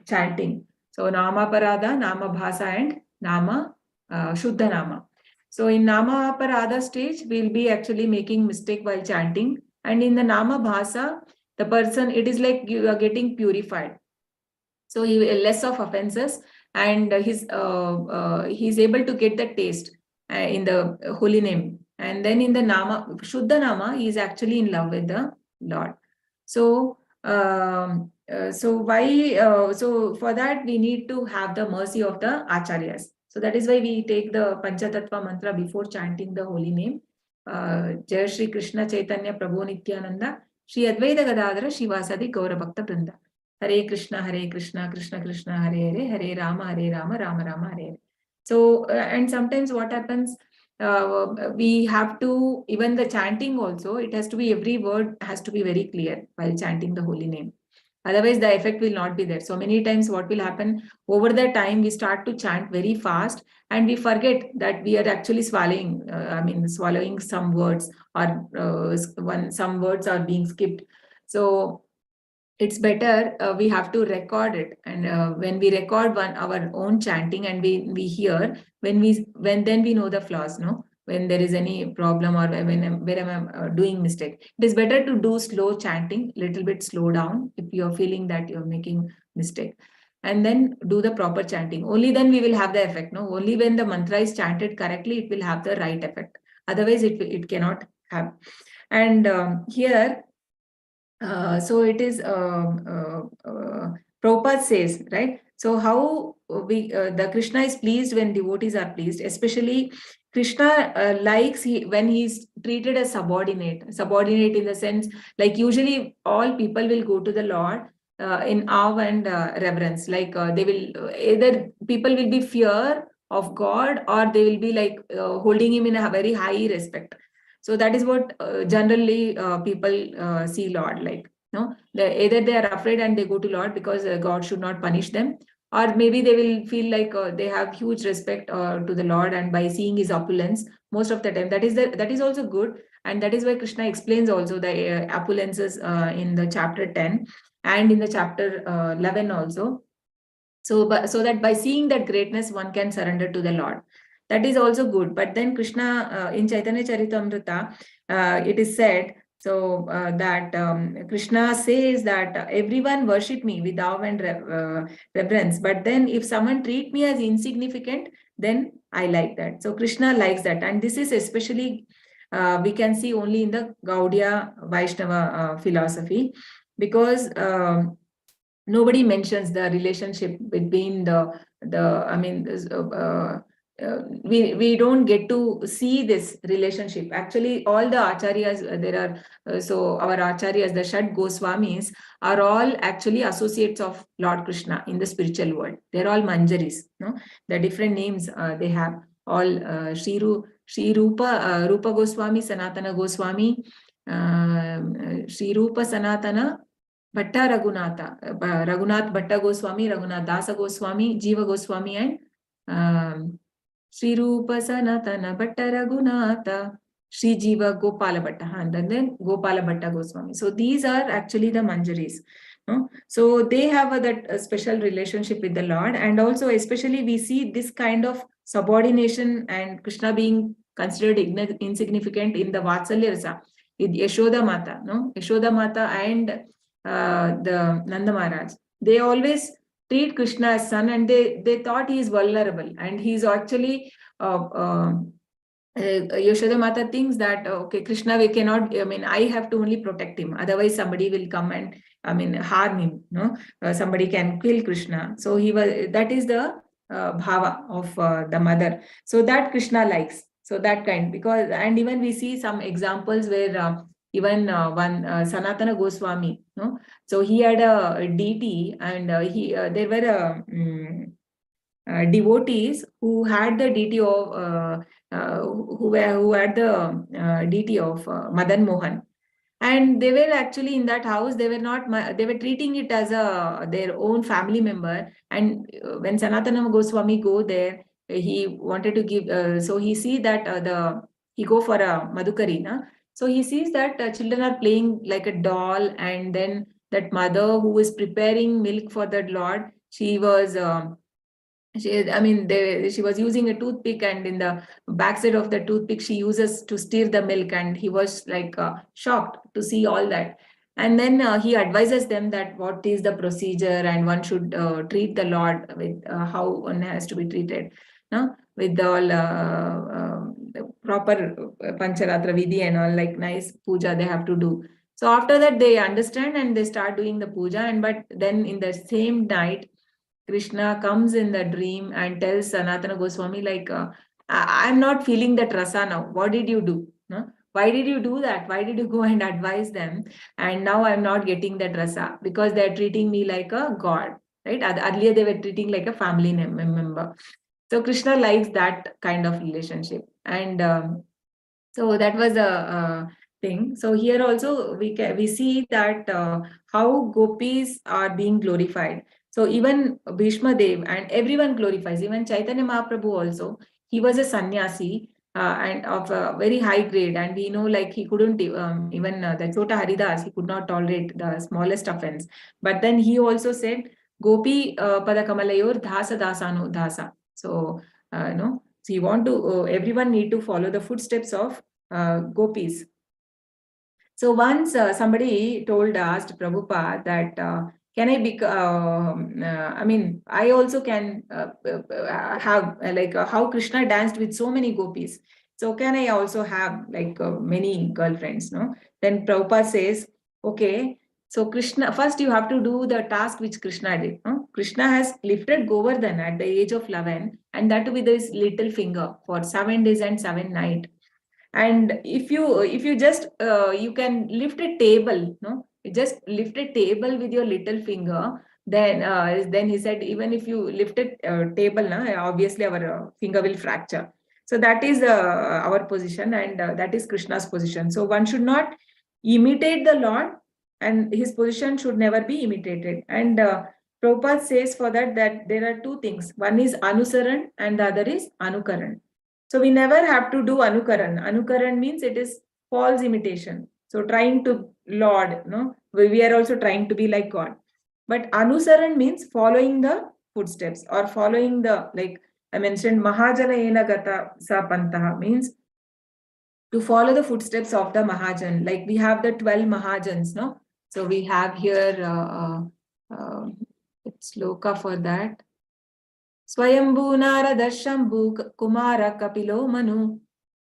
chanting. So Nama Parada, Nama Bhasa, and Nama Shuddha Nama. So in Nama Parada stage, we'll be actually making mistake while chanting. And in the Nama Bhasa, the person, it is like you are getting purified. So he less of offenses, and he's able to get the taste in the holy name. And then in the Nama, Shuddha Nama, he is actually in love with the Lord. So so for that we need to have the mercy of the Acharyas. So that is why we take the Panchatattva mantra before chanting the holy name. Jai Shri Krishna Chaitanya Prabhu Nityananda Shri Advaita Gadadhara Shivasadi Gaura Bhakta Vrinda. Hare Krishna, Krishna Krishna, Hare Hare, Hare Rama, Rama Rama, Hare Hare. So, and sometimes what happens, we have to, even the chanting also, it has to be, every word has to be very clear while chanting the holy name. Otherwise, the effect will not be there. So many times what will happen, over the time, we start to chant very fast, and we forget that we are actually swallowing some words, or some words are being skipped. So it's better we have to record it, and when we record our own chanting, and we hear, then we know the flaws, no, when there is any problem, or where I'm doing mistake. It is better to do slow chanting, little bit slow down if you're feeling that you're making mistake, and then do the proper chanting. Only then we will have the effect, no? Only when the mantra is chanted correctly, it will have the right effect. Otherwise it cannot have. And here so it is Prabhupada says, right? So how the Krishna is pleased when devotees are pleased, especially Krishna likes when he's treated as subordinate in the sense, like usually all people will go to the Lord in awe and reverence, like they will either people will be fear of God, or they will be like holding him in a very high respect. So that is what generally people see Lord like. No, either they are afraid and they go to Lord because God should not punish them, or maybe they will feel like they have huge respect to the Lord, and by seeing his opulence, most of the time that is also good, and that is why Krishna explains also the opulences in the chapter 10 and in the chapter 11 also. So that by seeing that greatness, one can surrender to the Lord. That is also good. But then Krishna in Chaitanya Charitamrita, it is said that Krishna says that everyone worship me with awe and reverence. But then if someone treat me as insignificant, then I like that. So Krishna likes that. And this is especially, we can see only in the Gaudiya Vaishnava philosophy, because nobody mentions the relationship between we don't get to see this relationship. Actually, all the acharyas, there are, so our acharyas, the Shad Goswamis, are all actually associates of Lord Krishna in the spiritual world. They're all Manjaris, no? The different names they have. All Shri Rupa, Rupa Goswami, Sanatana Goswami, Shri Rupa Sanatana, Bhatta Raghunatha, Raghunath Bhatta Goswami, Raghunath Dasa Goswami, Jiva Goswami, and Shri Rupa Sanatana Bhatta Raghunatha, Shri Jiva Gopala Bhatta, and then Gopala Bhatta Goswami. So these are actually the Manjaris. No? So they have that special relationship with the Lord, and also especially we see this kind of subordination and Krishna being considered insignificant in the Vatsalya Rasa with Yashoda Mata, no? Yashoda Mata and the Nanda Maharaj. They always treat Krishna as son, and they thought he is vulnerable, and he's actually Yashoda Mata thinks that okay, Krishna, we cannot, I mean, I have to only protect him, otherwise somebody will come and harm him, no? Somebody can kill Krishna. So that is the bhava of the mother, so that Krishna likes. So that kind, because, and even we see some examples where even one Sanatana Goswami, no? So he had a deity, and there were devotees who had the deity of who had the deity of Madan Mohan, and they were actually in that house. They were not. They were treating it as their own family member. And when Sanatana Goswami go there, he wanted to give. So he see that he go for a Madhukari, na? So he sees that children are playing like a doll, and then that mother who is preparing milk for the Lord, she was. She was using a toothpick, and in the backside of the toothpick, she uses to stir the milk. And he was like shocked to see all that. And then he advises them that what is the procedure, and one should treat the Lord with how one has to be treated, no? With all proper Pancharatra Vidhi and all, like nice puja they have to do. So after that, they understand and they start doing the puja. And but then in the same night, Krishna comes in the dream and tells Sanatana Goswami, like, I'm not feeling that rasa now. What did you do? No? Why did you do that? Why did you go and advise them? And now I'm not getting that rasa because they're treating me like a god, right? Earlier they were treating like a family member. So Krishna likes that kind of relationship. And so that was a thing. So here also we see that how gopis are being glorified. So even Bhishma Dev and everyone glorifies. Even Chaitanya Mahaprabhu also, he was a sannyasi and of a very high grade. And we know, like, he couldn't even the Chota Haridas, he could not tolerate the smallest offense. But then he also said, Gopi Padakamalayur Dhasa Dasano Dhasa. So no. So you want to, everyone need to follow the footsteps of gopis. So once somebody asked Prabhupada that, can I be, I also can have like how Krishna danced with so many gopis. So can I also have like many girlfriends, no? Then Prabhupada says, okay, so Krishna, first you have to do the task which Krishna did. No? Krishna has lifted Govardhan at the age of 11, and that with his little finger for 7 days and 7 nights. And if you just you can lift a table, no, you just lift a table with your little finger, then he said, even if you lift a table, obviously our finger will fracture. So that is our position, and that is Krishna's position. So one should not imitate the Lord, and his position should never be imitated. And Prabhupada says for that there are two things. One is Anusaran and the other is Anukaran. So we never have to do Anukaran. Anukaran means it is false imitation. So trying to Lord, no, we are also trying to be like God. But Anusaran means following the footsteps, or following the, like I mentioned, Mahajana Ena Gata Sa Pantaha means to follow the footsteps of the Mahajan. Like we have the 12 Mahajans, no? So we have here sloka for that. Swayambhu Narada Shambhu Kumara Kapilo Manu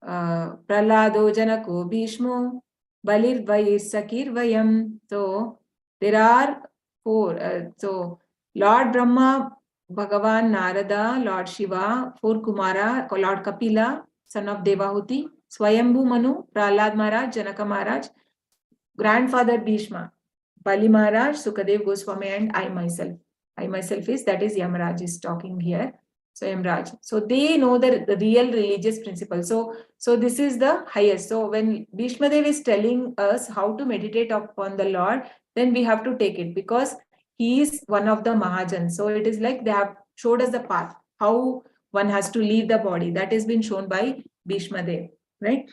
Pralado Janako Bhishmo Balir Vayir Sakir Vayam. So there are 4. So Lord Brahma Bhagavan Narada, Lord Shiva, 4 Kumara, Lord Kapila, son of Devahuti, Swayambhu Manu, Prahlad Maharaj, Janaka Maharaj, grandfather Bhishma, Bali Maharaj, Sukadev Goswami, and I myself. I myself is, that is Yamaraj is talking here. So Yamaraj. So they know the real religious principle. So this is the highest. So when Bhishma Dev is telling us how to meditate upon the Lord, then we have to take it because he is one of the Mahajans. So it is like they have showed us the path, how one has to leave the body. That has been shown by Bhishma Dev, right?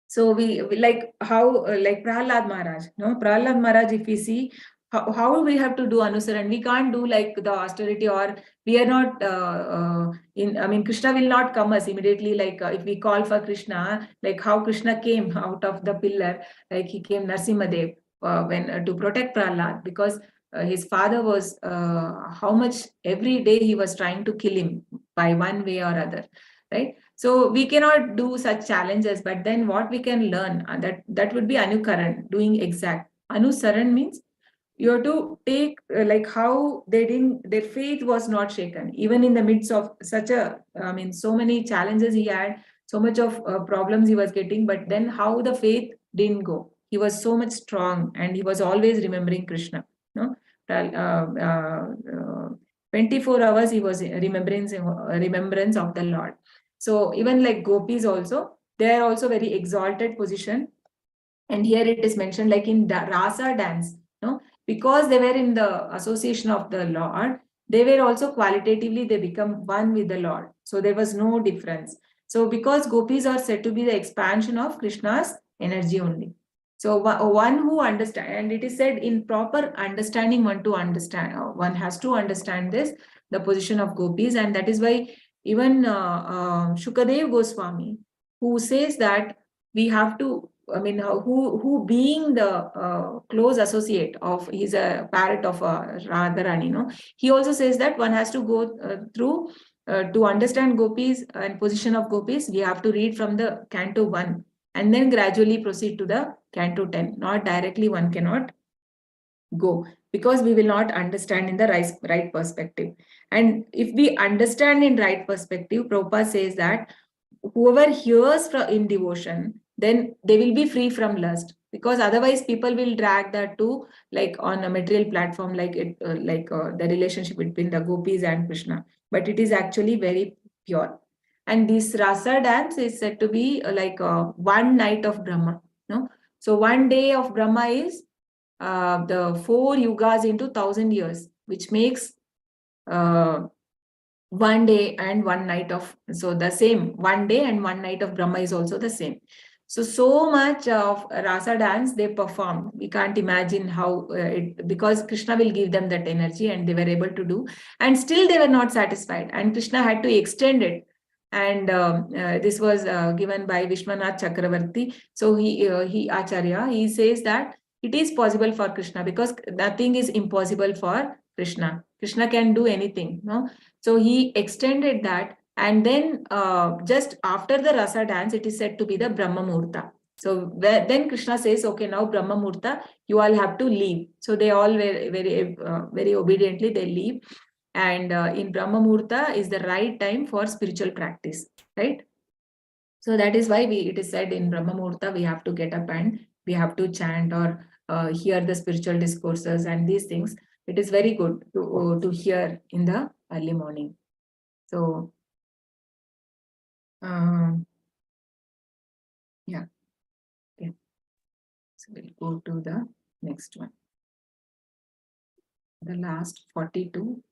So we like how like Prahlad Maharaj, no? Prahlad Maharaj, if we see how we have to do anusaran, we can't do like the austerity, or we are not Krishna will not come us immediately. Like if we call for Krishna, like how Krishna came out of the pillar, like he came Narsimhadev when to protect Prahlad, because his father was how much every day he was trying to kill him by one way or other, right? So we cannot do such challenges, but then what we can learn, that would be anukaran, doing exact. Anusaran means you have to take like how their faith was not shaken, even in the midst of such so many challenges he had, so much of problems he was getting, but then how the faith didn't go. He was so much strong and he was always remembering Krishna. No, 24 hours he was remembrance of the Lord. So even like gopis also, they are also very exalted position. And here it is mentioned like in rasa dance, no, because they were in the association of the Lord, they were also qualitatively, they become one with the Lord. So there was no difference. So because gopis are said to be the expansion of Krishna's energy only. So one who understands, and it is said in proper understanding, one has to understand this, the position of gopis. And that is why even Shukadev Goswami, who says that we have to, who being the close associate of, he's a parrot of Radharani, no? He also says that one has to go through, to understand gopis and position of gopis, we have to read from the Canto 1 and then gradually proceed to the Canto 10. Not directly one cannot go, because we will not understand in the right perspective. And if we understand in right perspective, Prabhupada says that whoever hears in devotion, then they will be free from lust, because otherwise people will drag that to like on a material platform, like the relationship between the gopis and Krishna, but it is actually very pure. And this rasa dance is said to be one night of Brahma, no? So one day of Brahma is the 4 yugas into 1,000 years, which makes one day and one night of, so the same 1 day and 1 night of Brahma is also the same. So much of rasa dance they performed. We can't imagine how because Krishna will give them that energy, and they were able to do, and still they were not satisfied, and Krishna had to extend it. And this was given by Vishwanath Chakravarti. So he Acharya, he says that it is possible for Krishna, because nothing is impossible for Krishna. Krishna can do anything, no? So he extended that, and then just after the rasa dance, it is said to be the Brahma Murta. So then Krishna says, okay, now Brahma Murta, you all have to leave. So they all very obediently they leave. And in Brahma Murta is the right time for spiritual practice, right? So that is why it is said in Brahma Murta, we have to get up and we have to chant or hear the spiritual discourses and these things. It is very good to hear in the early morning. So, yeah. Okay. So we'll go to the next one. The last 42.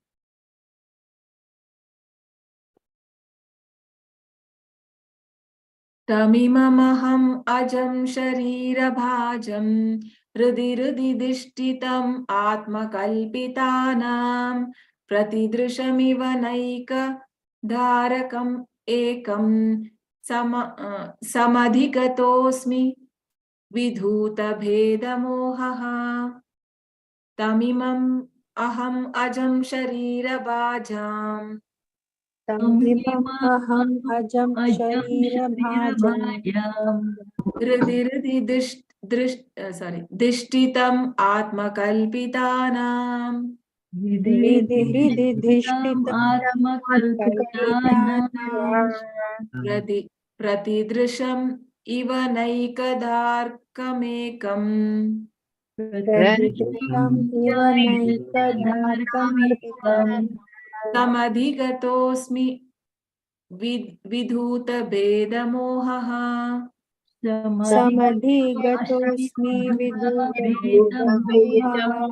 Tamimamaham ajam sharira bhajam hृदि dishtitam atma kalpitanam pratidrishamiv naika dharakam ekam samadhigatosmi vidhuta bheda mohaha. Tamimam aham ajam sharira bhajam Tamimam ajam sharirabhajam hृदि dishtitam atma kalpitanam विधिधिष्ठितम् आत्मकल्पितानाम् प्रतिदृशम् इव नैकदार्कमेकम् प्रतिष्ठितम् इव नैकधार्कमेकम् तमधिगतोऽस्मि विधूतभेदमोहः समधिगतोऽस्मि विदुरभेदमोहः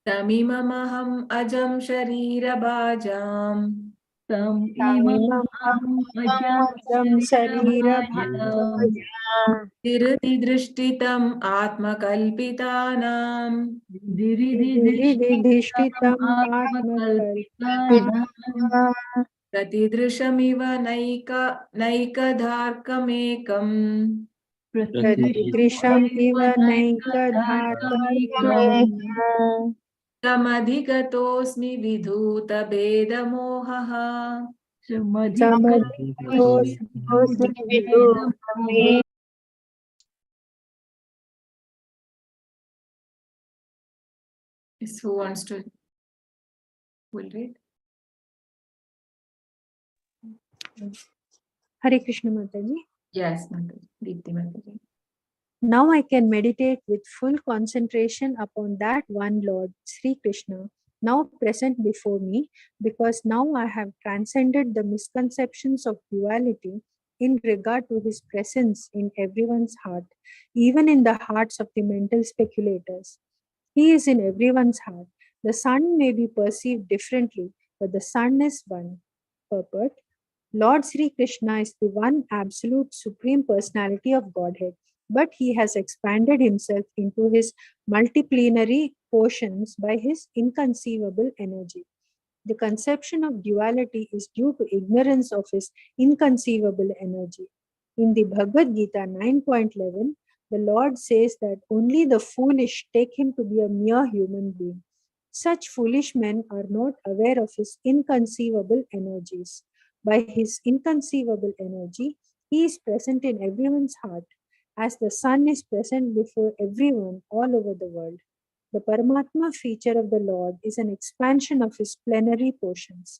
तमिममहम् अजं शरीरभाजाम् तमिममहमजं शरीरभाजम् तिरतिदृष्टितम् आत्मकल्पितानाम् विधिधिष्ठितम् आत्मकल्पितानाम् प्रतिदृशमिव नैकधार्कमेकम् प्रतिदृशम् इव नैकधार्कमेकम् तमधिगतोऽस्मि विधूतभेदमोहः समधिगतोऽस्मि विदुरभेदमोहः Yes, who wants to will read? Hare Krishna Mataji. Yes, Mataji. Deepti Mataji. Now I can meditate with full concentration upon that one Lord, Sri Krishna, now present before me, because now I have transcended the misconceptions of duality in regard to his presence in everyone's heart, even in the hearts of the mental speculators. He is in everyone's heart. The sun may be perceived differently, but the sun is one. Purport: Lord Sri Krishna is the one absolute supreme personality of Godhead, but he has expanded himself into his multiplenary portions by his inconceivable energy. The conception of duality is due to ignorance of his inconceivable energy. In the Bhagavad Gita 9.11, the Lord says that only the foolish take him to be a mere human being. Such foolish men are not aware of his inconceivable energies. By his inconceivable energy, he is present in everyone's heart, as the sun is present before everyone all over the world. The Paramatma feature of the Lord is an expansion of his plenary portions.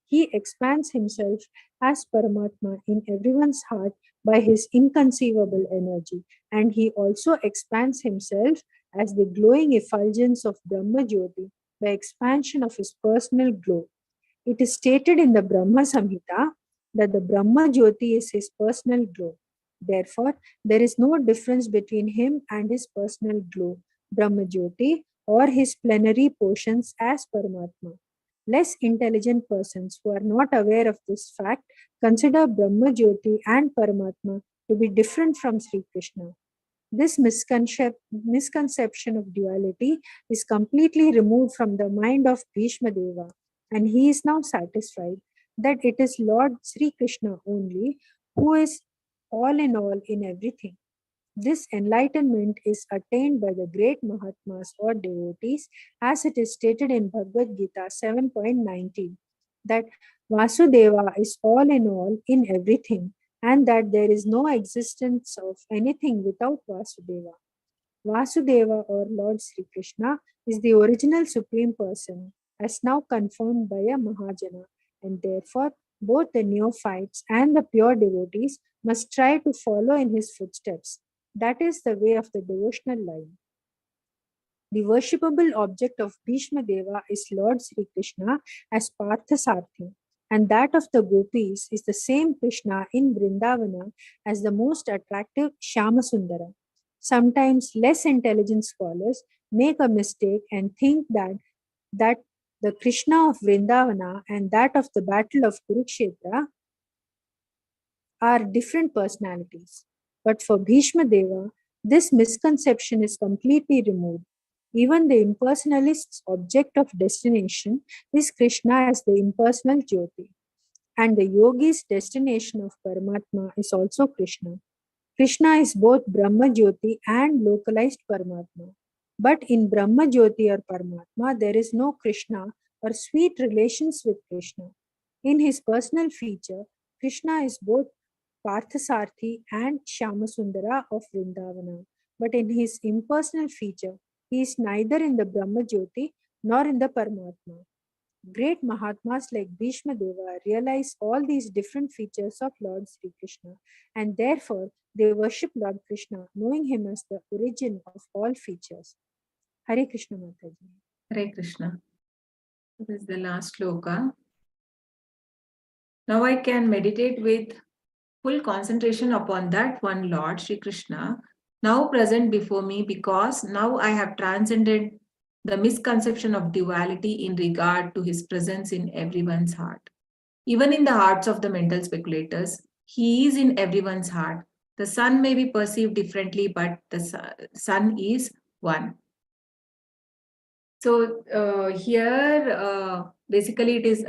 He expands himself as Paramatma in everyone's heart by his inconceivable energy, and he also expands himself as the glowing effulgence of Brahma Jyoti by expansion of his personal glow. It is stated in the Brahma Samhita that the Brahma Jyoti is his personal glow. Therefore, there is no difference between him and his personal glow, Brahma Jyoti, or his plenary portions as Paramatma. Less intelligent persons who are not aware of this fact consider Brahma Jyoti and Paramatma to be different from Sri Krishna. This misconception of duality is completely removed from the mind of Bhishma Deva, and he is now satisfied that it is Lord Sri Krishna only who is all in everything. This enlightenment is attained by the great Mahatmas or devotees, as it is stated in Bhagavad Gita 7.19, that Vasudeva is all in everything, and that there is no existence of anything without Vasudeva. Vasudeva or Lord Sri Krishna is the original Supreme Person, as now confirmed by a Mahajana, and therefore both the neophytes and the pure devotees must try to follow in his footsteps. That is the way of the devotional line. The worshipable object of Bhishma Deva is Lord Sri Krishna as Parthasarthi, and that of the gopis is the same Krishna in Vrindavana as the most attractive Shyamasundara. Sometimes less intelligent scholars make a mistake and think that the Krishna of Vrindavana and that of the Battle of Kurukshetra are different personalities. But for Bhishma Deva, this misconception is completely removed. Even the impersonalist's object of destination is Krishna as the impersonal Jyoti. And the yogi's destination of Paramatma is also Krishna. Krishna is both Brahma Jyoti and localized Paramatma. But in Brahma Jyoti or Paramatma, there is no Krishna or sweet relations with Krishna. In his personal feature, Krishna is both Parthasarthi and Shyamasundara of Vrindavana. But in his impersonal feature, He is neither in the Brahma Jyoti nor in the Paramatma. Great Mahatmas like Bhishma Deva realize all these different features of Lord Sri Krishna, and therefore they worship Lord Krishna, knowing him as the origin of all features. Hare Krishna Mataji. Hare Krishna. This is the last sloka. Now I can meditate with full concentration upon that one Lord, Sri Krishna, now present before me, because now I have transcended the misconception of duality in regard to his presence in everyone's heart. Even in the hearts of the mental speculators, he is in everyone's heart. The sun may be perceived differently, but the sun is one. So here, basically, it is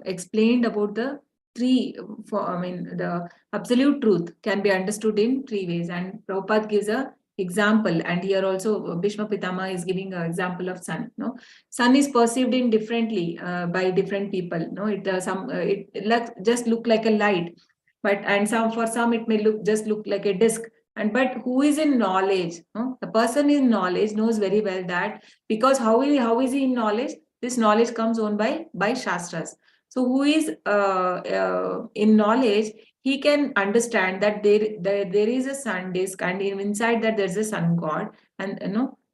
explained about the the absolute truth can be understood in three ways. And Prabhupada gives a example. And here also, Bhishma Pitama is giving an example of sun. No, sun is perceived in differently by different people. No, it just look like a light, but for some it may look like a disc. But who is in knowledge? No? The person in knowledge knows very well that, because how is he in knowledge? This knowledge comes on by Shastras. So who is in knowledge, he can understand that there is a sun disk, and inside that there's a sun god, and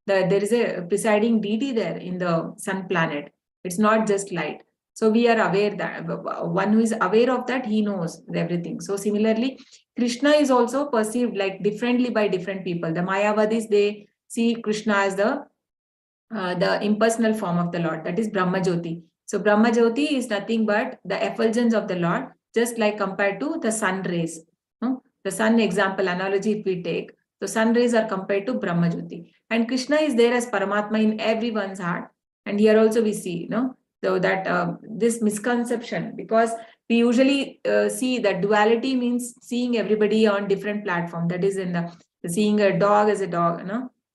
there is a presiding deity there in the sun planet. It's not just light. So we are aware that one who is aware of that, he knows everything. So similarly, Krishna is also perceived like differently by different people. The Mayavadis, they see Krishna as the impersonal form of the Lord, that is Brahma Jyoti. So Brahma Jyoti is nothing but the effulgence of the Lord, just like compared to the sun rays. The sun example analogy, if we take, the sun rays are compared to Brahma Jyoti. And Krishna is there as Paramatma in everyone's heart. And here also we see, so that this misconception, because we usually see that duality means seeing everybody on different platform. That is in seeing a dog as a dog,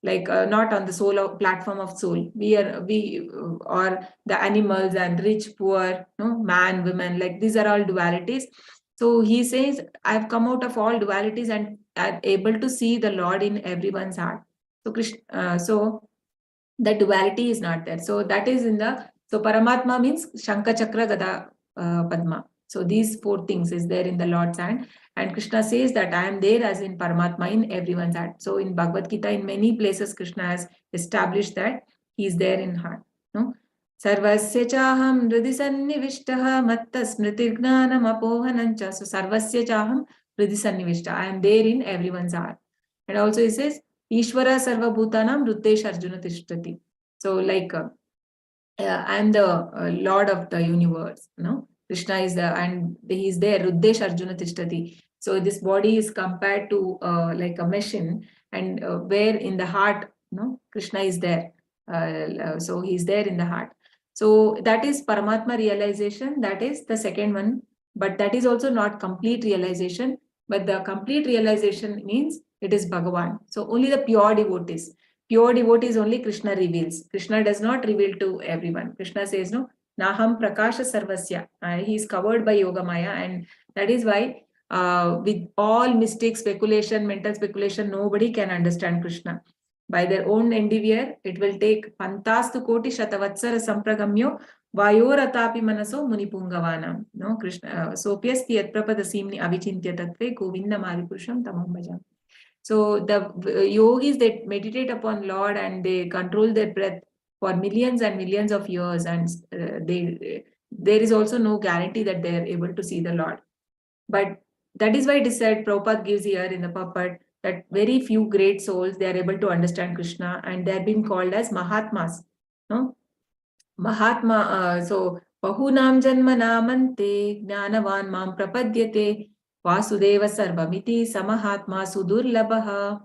like not on the platform of soul. We or the animals and rich, poor, man, women, like these are all dualities. So he says, I've come out of all dualities and I'm able to see the Lord in everyone's heart. So Krishna, so the duality is not there. So that is so Paramatma means Shankha Chakra Gada Padma. So these four things is there in the Lord's hand. And Krishna says that I am there as in Paramatma in everyone's heart. So in Bhagavad Gita, in many places, Krishna has established that he is there in heart. Sarvasya chaham hridhi sannivishtaha matta smriti gnanam apohanancha. So Sarvasya chaham hridhi sannivishtaha. I am there in everyone's heart. And also he says, Ishvara sarva bhutanam ruddesh arjuna tishtati. So like I am the Lord of the universe. Krishna is and he is there, ruddesh arjuna tishtati. So this body is compared to like a machine, and where in the heart, Krishna is there. So he is there in the heart. So that is Paramatma realization. That is the second one. But that is also not complete realization. But the complete realization means it is Bhagavan. So only the pure devotees. Pure devotees only Krishna reveals. Krishna does not reveal to everyone. Krishna says, no, Naham Prakasha Sarvasya. He is covered by Yoga Maya. And that is why with all mystic speculation, mental speculation, nobody can understand Krishna. By their own endeavor, it will take Pantastu Koti Shatavatsara Sampragamyo Vayoratapi Manaso Munipungavanam. No, Krishna. Sopyasti Yat Prapadasimni Avichintya Tatve Govinda Maripurusham Tamam Bhajam. So the yogis, they meditate upon Lord and they control their breath for millions and millions of years, and there is also no guarantee that they are able to see the Lord. But that is why it is said, Prabhupada gives here in the purport, that very few great souls, they are able to understand Krishna, and they are being called as Mahatmas. Mahatma, so Bahunam Janma Namante Jnanavan Mam Prapadyate Vasudeva Sarvamiti Samahatma Sudurlabha.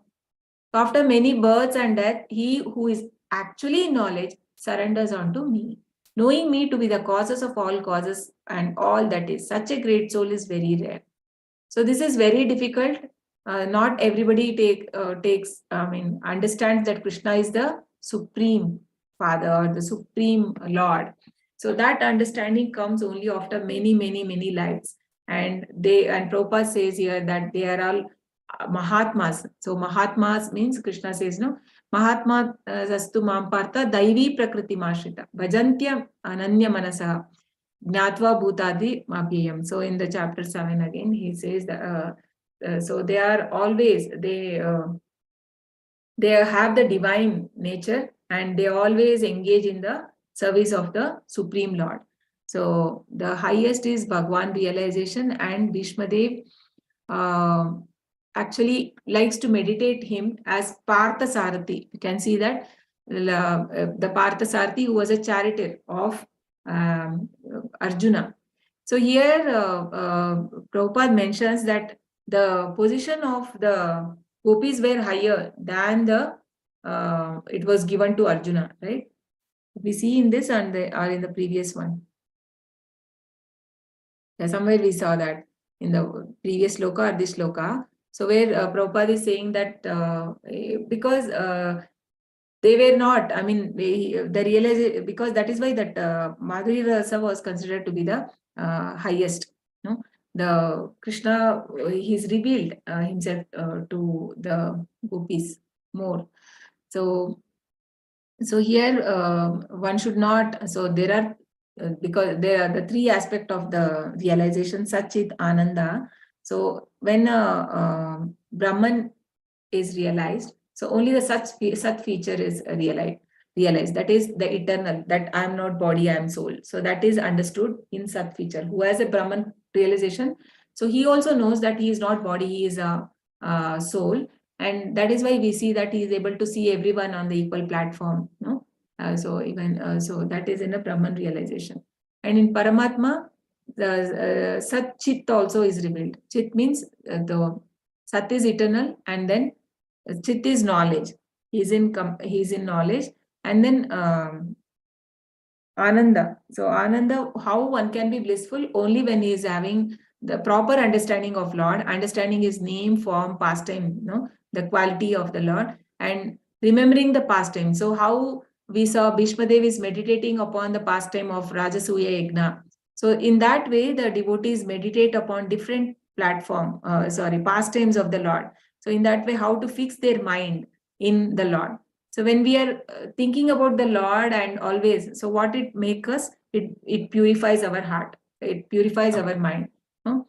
After many births and death, he who is actually in knowledge surrenders unto me, knowing me to be the causes of all causes and all that is. Such a great soul is very rare. So this is very difficult. Not everybody understands that Krishna is the Supreme Father or the Supreme Lord. So that understanding comes only after many, many, many lives. And Prabhupada says here that they are all Mahatmas. So Mahatmas means Krishna says, no, Mahatma Sastu Mampartha Daivi Prakriti Mashrita Bhajantyam Ananya Manasa Gnatva Bhutadi Mapiyam. So in the chapter 7 again, he says that so they are always, they have the divine nature and they always engage in the service of the Supreme Lord. So the highest is Bhagwan realization, and Bhishma Dev actually likes to meditate him as Partha Sarathi. You can see that the Partha Sarathi, who was a charioteer of Arjuna. So here Prabhupada mentions that the position of the gopis were higher than the it was given to Arjuna, right? We see in this and or in the previous one. Yeah, somewhere we saw that in the previous sloka or this sloka. So where Prabhupada is saying that because they were not, I mean, the realization, because that is why that Madhuri Rasa was considered to be the highest. No, the Krishna, he's revealed himself to the gopis more. So here one should not. So there are because there are the three aspects of the realization: Satchit, Ananda. So when Brahman is realized, so only the Sat feature is realized. That is the eternal, that I am not body, I am soul. So that is understood in Sat feature. Who has a Brahman realization, so he also knows that he is not body, he is a soul. And that is why we see that he is able to see everyone on the equal platform. No, so even so that is in a Brahman realization. And in Paramatma, the Sat Chit also is revealed. Chit means the Sat is eternal, and then Chit is knowledge. He's in knowledge, and then Ananda. So Ananda, how one can be blissful? Only when he is having the proper understanding of Lord, understanding his name, form, pastime, the quality of the Lord, and remembering the pastime. So how we saw Bhishma Dev is meditating upon the pastime of Rajasuya Yagna. So in that way, the devotees meditate upon different pastimes of the Lord. So in that way, how to fix their mind in the Lord. So when we are thinking about the Lord and always, so what it makes us, it purifies our heart, it purifies our mind. There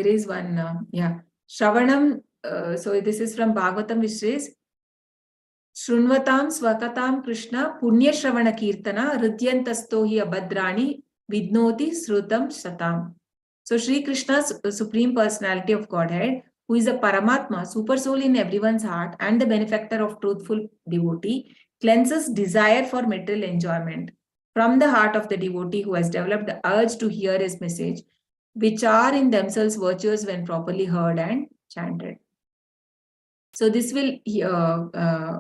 is one, Shravanam. So this is from Bhagavatam, which says, Shrunvatam Swakatam Krishna Punya Shravana Kirtana Ridyantasto hi abhadrani Vidnoti Srutam Satam. So Sri Krishna's Supreme Personality of Godhead, who is a Paramatma, super soul in everyone's heart and the benefactor of truthful devotee, cleanses desire for material enjoyment from the heart of the devotee who has developed the urge to hear his message, which are in themselves virtuous when properly heard and chanted. So this will,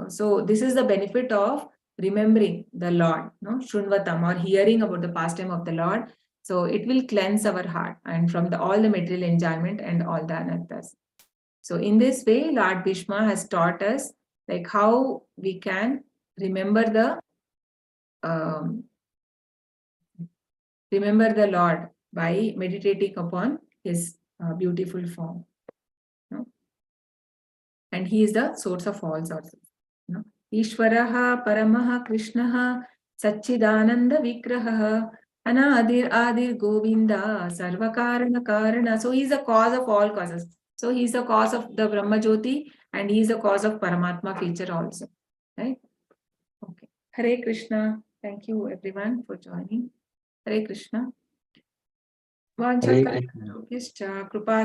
so this is the benefit of remembering the Lord, Shrunvatam, or hearing about the pastime of the Lord. So it will cleanse our heart and from all the material enjoyment and all the anarthas. So in this way, Lord Bhishma has taught us like how we can remember the Lord by meditating upon his beautiful form. And he is the source of all sources. Ishvaraha Paramaha Krishnaha Satchidananda Vigraha Anadir Govinda Sarvakarana Karana. So he is the cause of all causes. So he is the cause of the Brahma Jyoti and he is the cause of Paramatma feature also. Right? Okay. Hare Krishna. Thank you everyone for joining. Hare Krishna. Kripa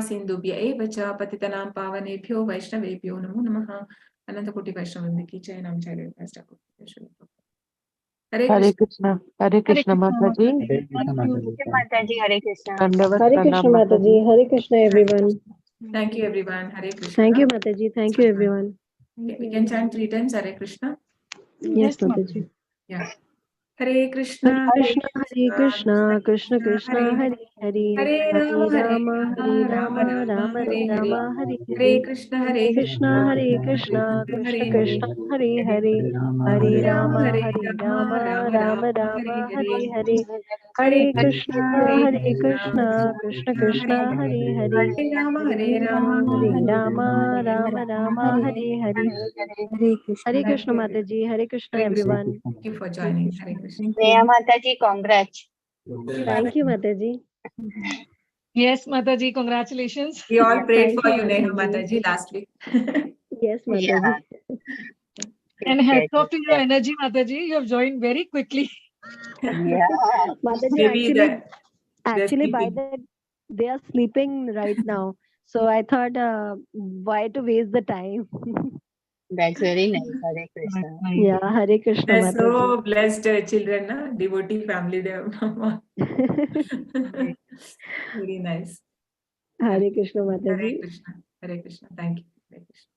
Sindhubhya eva cha patitanam pavanebhyo Vaishnavebhyo namo namaha. Anantakoti Vaishnavamdi ki jai. Nam Jai Pastor. Hare Krishna. Hare Krishna Mataji. Hare Mataji. Hare Krishna. Hare Krishna Mataji. Hare Krishna everyone. Thank you everyone. Hare Krishna. Thank you Mataji. Thank you everyone. Okay, we can chant 3 times Hare Krishna. Yes Mataji. Yeah. Hare Krishna, Hare Krishna, Krishna Krishna, Hare Hare, Hare Rama, Rama, Rama Hare Hare. Rama, Hare Hare Hare. Krishna, Hare Krishna, Krishna Krishna, Hare Hare, Hare Rama, Rama, Rama Rama, Hare Hare. Hare Krishna, Krishna Krishna, Hare Hare, Hare Rama, Hare Rama, Rama Rama, Hare Hare. Hare Krishna Mataji, Hare Krishna everyone. Thank you for joining. Hare Krishna. Neha Mataji, congrats. Thank you Mataji. Yes, Mataji, congratulations. We all prayed Thank for you, you, Neha Mataji. Mataji, last week. Yes Mataji. And hats off to your energy, Mataji. You have joined very quickly. Yeah. Mataji, Maybe actually by sleeping. that they are sleeping right now. So I thought, why to waste the time? That's very nice. Hare Krishna. Yeah, Hare Krishna They're Mataji. so blessed children, na? Devotee family. They have very nice. Hare Krishna Hare Mataji. Krishna. Hare Krishna. Thank you. Hare Krishna.